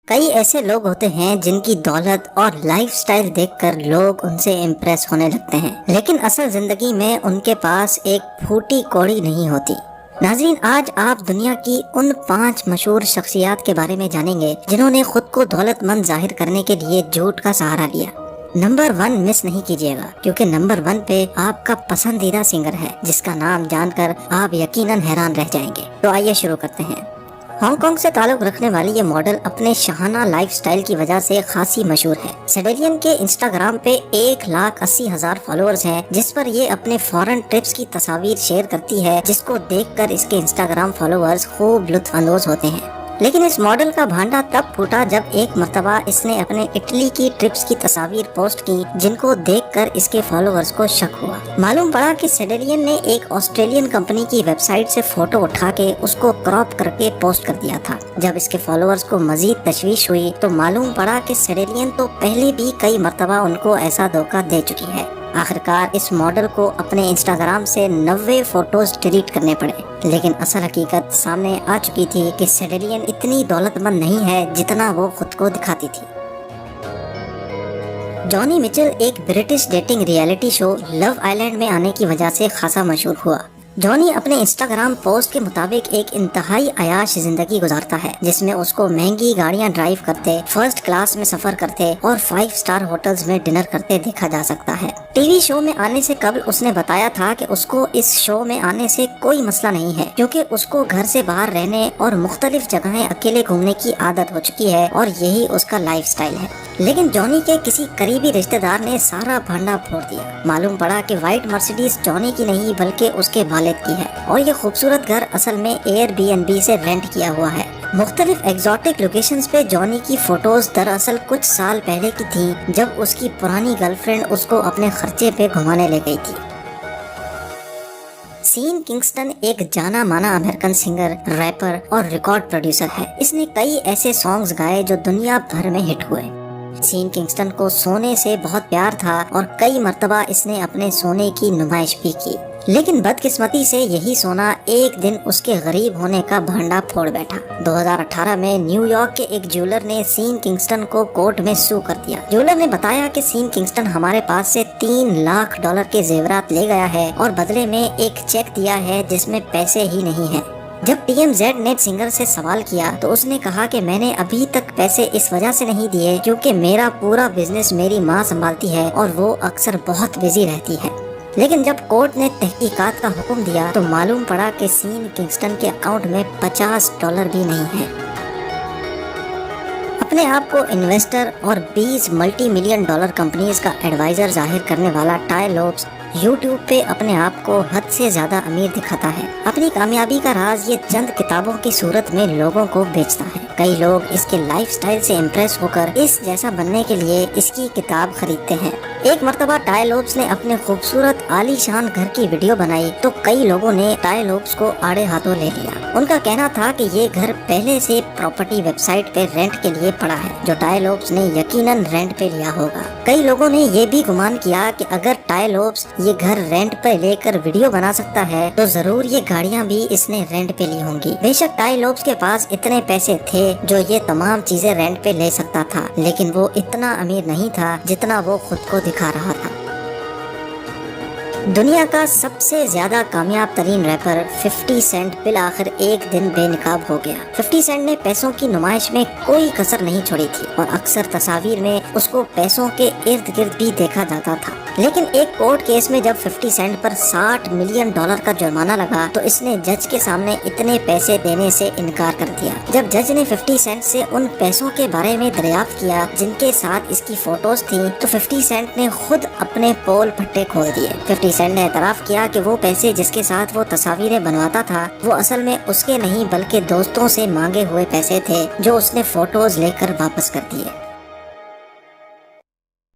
کئی ایسے لوگ ہوتے ہیں جن کی دولت اور لائف سٹائل دیکھ کر لوگ ان سے امپریس ہونے لگتے ہیں، لیکن اصل زندگی میں ان کے پاس ایک پھوٹی کوڑی نہیں ہوتی۔ ناظرین، آج آپ دنیا کی ان 5 مشہور شخصیات کے بارے میں جانیں گے جنہوں نے خود کو دولت مند ظاہر کرنے کے لیے جھوٹ کا سہارا لیا۔ نمبر 1 مس نہیں کیجیے گا، کیونکہ نمبر 1 پہ آپ کا پسندیدہ سنگر ہے جس کا نام جان کر آپ یقیناً حیران رہ جائیں گے۔ تو آئیے شروع کرتے ہیں۔ ہانگ کانگ سے تعلق رکھنے والی یہ ماڈل اپنے شاہانہ لائف سٹائل کی وجہ سے خاصی مشہور ہے۔ سیڈیلین کے انسٹاگرام پہ 1,80,000 فالوورز ہیں، جس پر یہ اپنے فورن ٹرپس کی تصاویر شیئر کرتی ہے، جس کو دیکھ کر اس کے انسٹاگرام فالوورز خوب لطف اندوز ہوتے ہیں۔ لیکن اس ماڈل کا بھانڈا تب پھوٹا جب ایک مرتبہ اس نے اپنے اٹلی کی ٹرپس کی تصاویر پوسٹ کی، جن کو دیکھ کر اس کے فالوورز کو شک ہوا۔ معلوم پڑا کہ سیڈیلین نے ایک آسٹریلین کمپنی کی ویب سائٹ سے فوٹو اٹھا کے اس کو کراپ کر کے پوسٹ کر دیا تھا۔ جب اس کے فالوورز کو مزید تشویش ہوئی تو معلوم پڑا کہ سیڈیلین تو پہلے بھی کئی مرتبہ ان کو ایسا دھوکہ دے چکی ہے۔ آخرکار اس ماڈل کو اپنے انسٹاگرام سے 90 فوٹوز ڈیلیٹ کرنے پڑے، لیکن اصل حقیقت سامنے آ چکی تھی کہ سیڈیلین اتنی دولت مند نہیں ہے جتنا وہ خود کو دکھاتی تھی۔ جانی مچل ایک برٹش ڈیٹنگ ریئلٹی شو لو آئی لینڈ میں آنے کی وجہ سے خاصا مشہور ہوا۔ جانی اپنے انسٹاگرام پوسٹ کے مطابق ایک انتہائی عیاش زندگی گزارتا ہے، جس میں اس کو مہنگی گاڑیاں ڈرائیو کرتے، فرسٹ کلاس میں سفر کرتے اور 5 اسٹار ہوٹلز میں ڈنر کرتے دیکھا جا سکتا ہے۔ ٹی وی شو میں آنے سے قبل اس نے بتایا تھا کہ اس کو اس شو میں آنے سے کوئی مسئلہ نہیں ہے، کیونکہ اس کو گھر سے باہر رہنے اور مختلف جگہیں اکیلے گھومنے کی عادت ہو چکی ہے اور یہی اس کا لائف سٹائل ہے۔ لیکن جانی کے کسی قریبی رشتہ دار نے سارا بھانڈا پھوڑ دیا۔ معلوم پڑا کہ وائٹ مرسیڈیز جانی کی نہیں بلکہ اس کے والد کی ہے، اور یہ خوبصورت گھر اصل میں ایئر بی این بی سے رینٹ کیا ہوا ہے۔ مختلف ایگزوٹک لوکیشنز پہ جانی کی فوٹوز دراصل کچھ سال پہلے کی تھیں، جب اس کی پرانی گرل فرینڈ اس کو اپنے خرچے پہ گھمانے لے گئی تھی۔ سین کنگسٹن ایک جانا مانا امریکن سنگر، ریپر اور ریکارڈ پروڈیوسر ہے۔ اس نے کئی ایسے سانگز گائے جو دنیا بھر میں ہٹ ہوئے۔ سین کنگسٹن کو سونے سے بہت پیار تھا اور کئی مرتبہ اس نے اپنے سونے کی نمائش بھی کی، لیکن بدقسمتی سے یہی سونا ایک دن اس کے غریب ہونے کا بھانڈا پھوڑ بیٹھا۔ 2018 میں نیو یارک کے ایک جیولر نے سین کنگسٹن کو کورٹ میں سو کر دیا۔ جیولر نے بتایا کہ سین کنگسٹن ہمارے پاس سے $3 لاکھ کے زیورات لے گیا ہے اور بدلے میں ایک چیک دیا ہے جس میں پیسے ہی نہیں ہیں۔ جب TMZ نے سنگر سے سوال کیا تو اس نے کہا کہ میں نے ابھی تک پیسے اس وجہ سے نہیں دیے کیونکہ میرا پورا بزنس میری ماں سنبھالتی ہے اور وہ اکثر بہت بزی رہتی ہے۔ لیکن جب کورٹ نے تحقیقات کا حکم دیا تو معلوم پڑا کہ سین کنگسٹن کے اکاؤنٹ میں $50 بھی نہیں ہے۔ اپنے آپ کو انویسٹر اور 20 ملٹی ملین ڈالر کمپنیز کا ایڈوائزر ظاہر کرنے والا ٹائی لوبس یوٹیوب پہ اپنے آپ کو حد سے زیادہ امیر دکھاتا ہے۔ اپنی کامیابی کا راز یہ چند کتابوں کی صورت میں لوگوں کو بیچتا ہے۔ کئی لوگ اس کے لائف سٹائل سے امپریس ہو کر اس جیسا بننے کے لیے اس کی کتاب خریدتے ہیں۔ ایک مرتبہ ٹائی لوبس نے اپنے خوبصورت عالی شان گھر کی ویڈیو بنائی تو کئی لوگوں نے ٹائی لوبس کو آڑے ہاتھوں لے لیا۔ ان کا کہنا تھا کہ یہ گھر پہلے سے پراپرٹی ویب سائٹ پہ رینٹ کے لیے پڑا ہے، جو ٹائی لوبس نے یقیناً رینٹ پہ لیا ہوگا۔ کئی لوگوں نے یہ بھی گمان کیا کہ اگر ٹائی لوبس یہ گھر رینٹ پہ لے کر ویڈیو بنا سکتا ہے تو ضرور یہ گاڑیاں بھی اس نے رینٹ پہ لی ہوں گی۔ بے شک ٹائی لوبس کے پاس اتنے پیسے تھے جو یہ تمام چیزیں رینٹ پہ لے سکتا تھا، لیکن وہ اتنا امیر نہیں تھا جتنا وہ خود کو دکھا رہا تھا۔ دنیا کا سب سے زیادہ کامیاب ترین ریپر 50 سینٹ بالآخر ایک دن بے نقاب ہو گیا۔ 50 سینٹ نے پیسوں کی نمائش میں کوئی کسر نہیں چھوڑی تھی اور اکثر تصاویر میں اس کو پیسوں کے ارد گرد بھی دیکھا جاتا تھا۔ لیکن ایک کورٹ کیس میں جب 50 سینٹ پر $60 ملین کا جرمانہ لگا تو اس نے جج کے سامنے اتنے پیسے دینے سے انکار کر دیا۔ جب جج نے 50 سینٹ سے ان پیسوں کے بارے میں دریافت کیا جن کے ساتھ اس کی فوٹوز تھیں تو 50 سینٹ نے خود اپنے پول پھٹے کھول دیے۔ 50 سینٹ نے اعتراف کیا کہ وہ پیسے جس کے ساتھ وہ تصاویریں بنواتا تھا وہ اصل میں اس کے نہیں بلکہ دوستوں سے مانگے ہوئے پیسے تھے جو اس نے فوٹوز لے کر واپس کر دیے۔